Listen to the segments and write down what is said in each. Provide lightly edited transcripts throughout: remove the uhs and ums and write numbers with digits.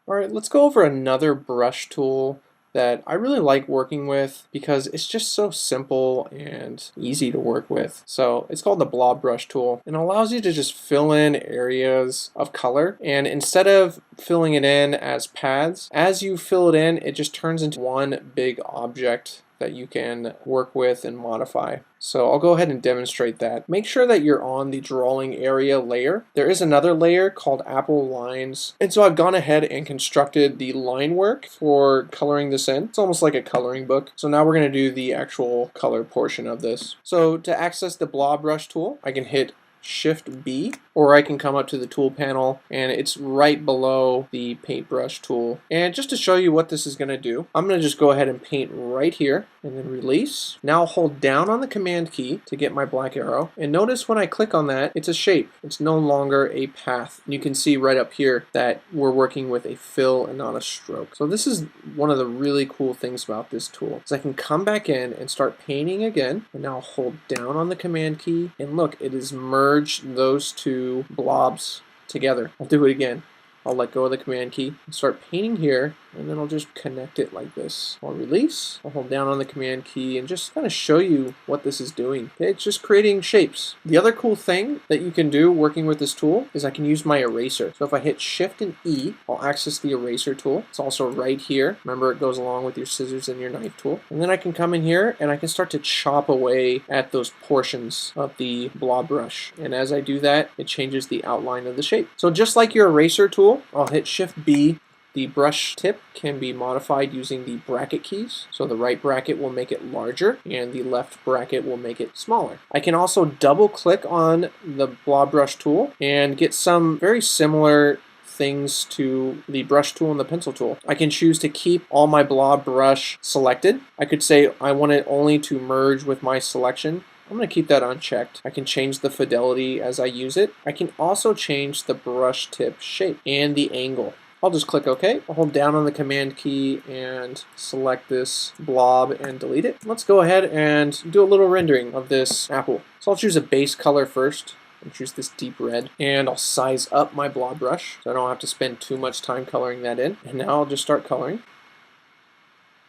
Alright, let's go over another brush tool that I really like working with because it's just so simple and easy to work with. So it's called the Blob Brush tool, and it allows you to just fill in areas of color, and instead of filling it in as paths, as you fill it in, it just turns into one big object that you can work with and modify. So I'll go ahead and demonstrate that. Make sure that you're on the drawing area layer. There is another layer called Apple Lines. And so I've gone ahead and constructed the line work for coloring this in. It's almost like a coloring book. So now we're going to do the actual color portion of this. So to access the Blob Brush tool, I can hit Shift B, or I can come up to the tool panel and it's right below the paintbrush tool. And just to show you what this is going to do, I'm going to just go ahead and paint right here and then release. Now I'll hold down on the command key to get my black arrow, and notice when I click on that, it's a shape. It's no longer a path. And you can see right up here that we're working with a fill and not a stroke. So this is one of the really cool things about this tool, is I can come back in and start painting again, and now I'll hold down on the command key, and look, it is merged those two blobs together. I'll do it again. I'll let go of the command key and start painting here, and then I'll just connect it like this. I'll release, I'll hold down on the command key and just kind of show you what this is doing. Okay, it's just creating shapes. The other cool thing that you can do working with this tool is I can use my eraser. So if I hit Shift and E, I'll access the eraser tool. It's also right here. Remember, it goes along with your scissors and your knife tool. And then I can come in here and I can start to chop away at those portions of the blob brush. And as I do that, it changes the outline of the shape. So just like your eraser tool, I'll hit Shift B. The brush tip can be modified using the bracket keys. So the right bracket will make it larger and the left bracket will make it smaller. I can also double click on the blob brush tool and get some very similar things to the brush tool and the pencil tool. I can choose to keep all my blob brush selected. I could say I want it only to merge with my selection. I'm going to keep that unchecked. I can change the fidelity as I use it. I can also change the brush tip shape and the angle. I'll just click OK. I'll hold down on the command key and select this blob and delete it. Let's go ahead and do a little rendering of this apple. So I'll choose a base color first. I'll choose this deep red, and I'll size up my blob brush so I don't have to spend too much time coloring that in. And now I'll just start coloring.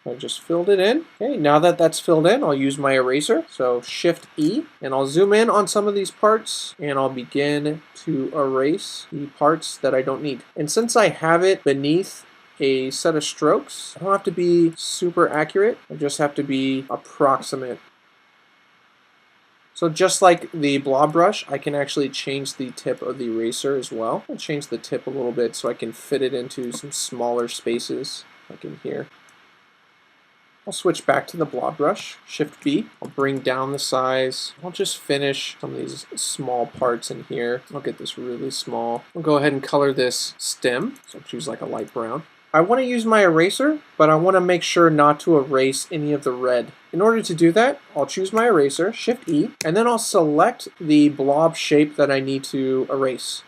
I just filled it in. Okay, now that that's filled in, I'll use my eraser. So Shift E, and I'll zoom in on some of these parts, and I'll begin to erase the parts that I don't need. And since I have it beneath a set of strokes, I don't have to be super accurate. I just have to be approximate. So just like the blob brush, I can actually change the tip of the eraser as well. I'll change the tip a little bit so I can fit it into some smaller spaces, like in here. I'll switch back to the blob brush, Shift B. I'll bring down the size. I'll just finish some of these small parts in here. I'll get this really small. I'll go ahead and color this stem. So I'll choose like a light brown. I want to use my eraser, but I want to make sure not to erase any of the red. In order to do that, I'll choose my eraser, Shift E, and then I'll select the blob shape that I need to erase.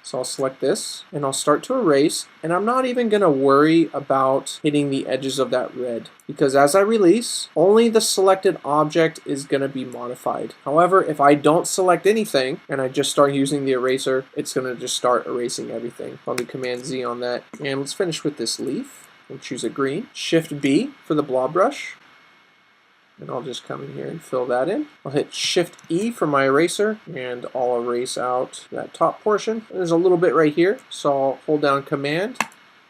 So I'll select this and I'll start to erase, and I'm not even going to worry about hitting the edges of that red, because as I release, only the selected object is going to be modified. However, if I don't select anything and I just start using the eraser, it's going to just start erasing everything. I'll do Command Z on that, and let's finish with this leaf. We'll choose a green. Shift B for the blob brush. And I'll just come in here and fill that in. I'll hit Shift E for my eraser, and I'll erase out that top portion. There's a little bit right here, so I'll hold down Command,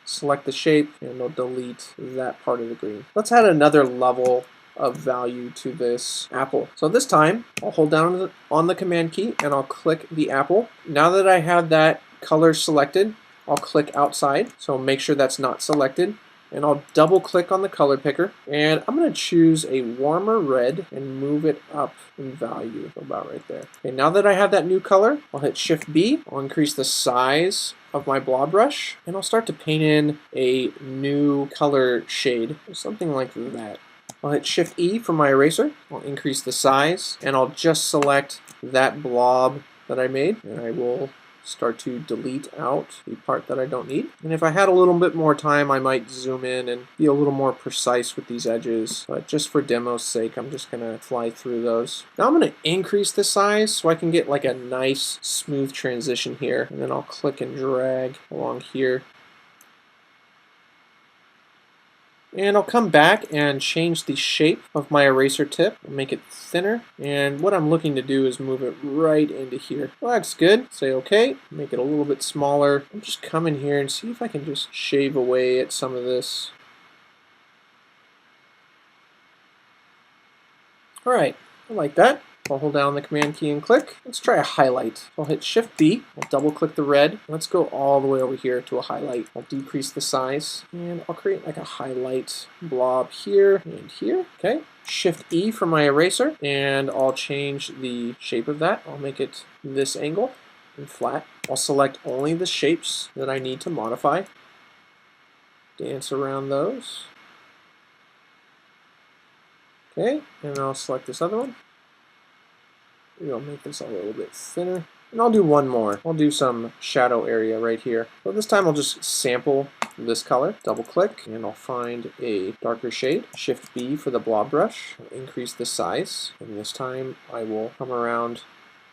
select the shape, and I'll delete that part of the green. Let's add another level of value to this apple. So this time, I'll hold down on the Command key, and I'll click the apple. Now that I have that color selected, I'll click outside, so make sure that's not selected. And I'll double click on the color picker, and I'm going to choose a warmer red and move it up in value, about right there. Okay, now that I have that new color, I'll hit Shift B. I'll increase the size of my blob brush, and I'll start to paint in a new color shade, something like that. I'll hit Shift E for my eraser. I'll increase the size, and I'll just select that blob that I made, and I will start to delete out the part that I don't need. And if I had a little bit more time, I might zoom in and be a little more precise with these edges. But just for demo's sake, I'm just gonna fly through those. Now I'm gonna increase the size so I can get like a nice smooth transition here. And then I'll click and drag along here. And I'll come back and change the shape of my eraser tip. I'll make it thinner. And what I'm looking to do is move it right into here. Well, that's good. Say okay. Make it a little bit smaller. I'll just come in here and see if I can just shave away at some of this. Alright, I like that. I'll hold down the command key and click. Let's try a highlight. I'll hit Shift B, I'll double click the red. Let's go all the way over here to a highlight. I'll decrease the size and I'll create like a highlight blob here and here. Okay. Shift E for my eraser and I'll change the shape of that. I'll make it this angle and flat. I'll select only the shapes that I need to modify. Dance around those. Okay, and I'll select this other one. I'll make this a little bit thinner. And I'll do one more. I'll do some shadow area right here. So this time I'll just sample this color, double click, and I'll find a darker shade. Shift B for the blob brush. I'll increase the size, and this time I will come around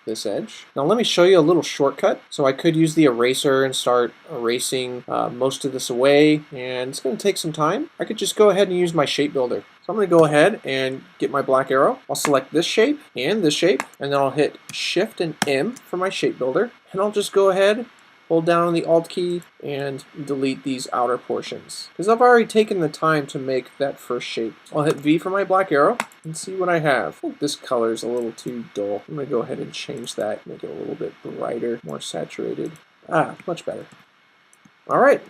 this edge. Now let me show you a little shortcut. So I could use the eraser and start erasing most of this away, and it's going to take some time. I could just go ahead and use my shape builder. So I'm going to go ahead and get my black arrow. I'll select this shape, and then I'll hit Shift and M for my shape builder, and I'll just go ahead, hold down on the Alt key, and delete these outer portions. Because I've already taken the time to make that first shape. I'll hit V for my black arrow and see what I have. I think this color is a little too dull. I'm going to go ahead and change that, make it a little bit brighter, more saturated. Much better. All right.